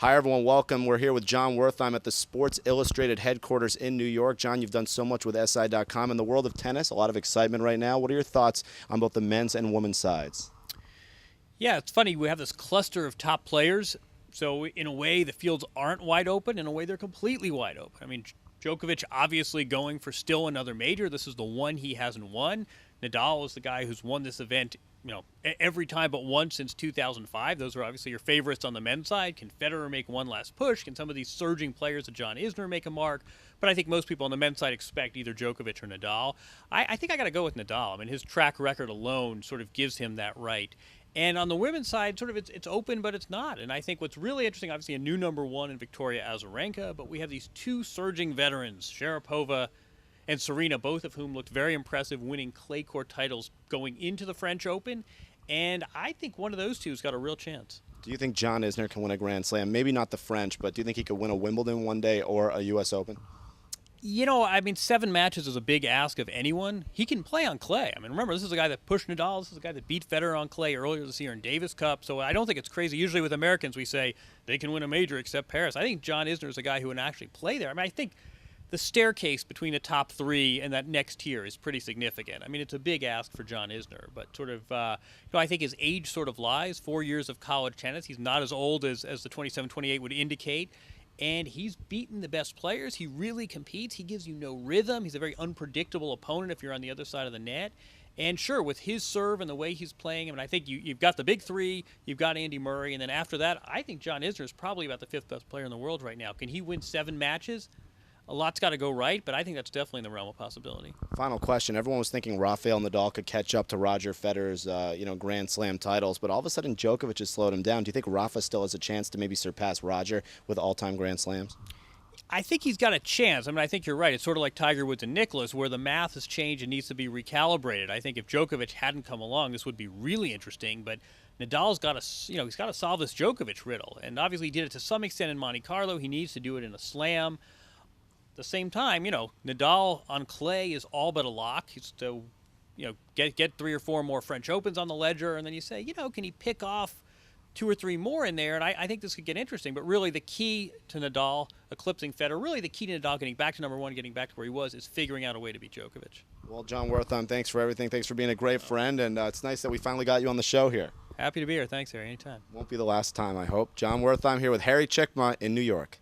Hi, everyone. Welcome. We're here with Jon Wertheim at the Sports Illustrated headquarters in New York. Jon, you've done so much with SI.com. In the world of tennis, a lot of excitement right now. What are your thoughts on both the men's and women's sides? Yeah, it's funny. We have this cluster of top players. So, in a way, the fields aren't wide open. In a way, they're completely wide open. I mean, Djokovic obviously going for still another major. This is the one he hasn't won. Nadal is the guy who's won this event, every time but once since 2005. Those are obviously your favorites on the men's side. Can Federer make one last push? Can some of these surging players of John Isner make a mark? But I think most people on the men's side expect either Djokovic or Nadal. I think I got to go with Nadal. I mean, his track record alone sort of gives him that right. And on the women's side, sort of it's open, but it's not. And I think what's really interesting, obviously a new number one in Victoria Azarenka, but we have these two surging veterans, Sharapova and Serena, both of whom looked very impressive, winning clay court titles going into the French Open. And I think one of those two's got a real chance. Do you think John Isner can win a Grand Slam? Maybe not the French, but do you think he could win a Wimbledon one day or a U.S. Open? I mean, 7 matches is a big ask of anyone. He can play on clay. I mean, remember, this is a guy that pushed Nadal. This is a guy that beat Federer on clay earlier this year in Davis Cup. So I don't think it's crazy. Usually with Americans, we say they can win a major except Paris. I think John Isner is a guy who can actually play there. I mean, I think the staircase between the top 3 and that next tier is pretty significant. I mean, it's a big ask for John Isner, but sort of, I think his age sort of lies. 4 years of college tennis. He's not as old as the 27-28 would indicate. And he's beaten the best players. He really competes. He gives you no rhythm. He's a very unpredictable opponent if you're on the other side of the net. And sure, with his serve and the way he's playing, I mean, I think you've got the big 3, you've got Andy Murray, and then after that, I think John Isner is probably about the 5th best player in the world right now. Can he win 7 matches? A lot's got to go right, but I think that's definitely in the realm of possibility. Final question. Everyone was thinking Rafael Nadal could catch up to Roger Federer's, Grand Slam titles, but all of a sudden Djokovic has slowed him down. Do you think Rafa still has a chance to maybe surpass Roger with all-time Grand Slams? I think he's got a chance. I mean, I think you're right. It's sort of like Tiger Woods and Nicklaus, where the math has changed and needs to be recalibrated. I think if Djokovic hadn't come along, this would be really interesting, but Nadal's got to, he's got to solve this Djokovic riddle, and obviously he did it to some extent in Monte Carlo. He needs to do it in a slam. At the same time, Nadal on clay is all but a lock. He's to, get 3 or 4 more French Opens on the ledger, and then you say, can he pick off 2 or 3 more in there? And I think this could get interesting. But really, the key to Nadal eclipsing Federer, really the key to Nadal getting back to number 1, getting back to where he was, is figuring out a way to beat Djokovic. Well, Jon Wertheim, thanks for everything. Thanks for being a great friend, and it's nice that we finally got you on the show here. Happy to be here. Thanks, Harry. Anytime. Won't be the last time, I hope. Jon Wertheim here with Harry Cicma in New York.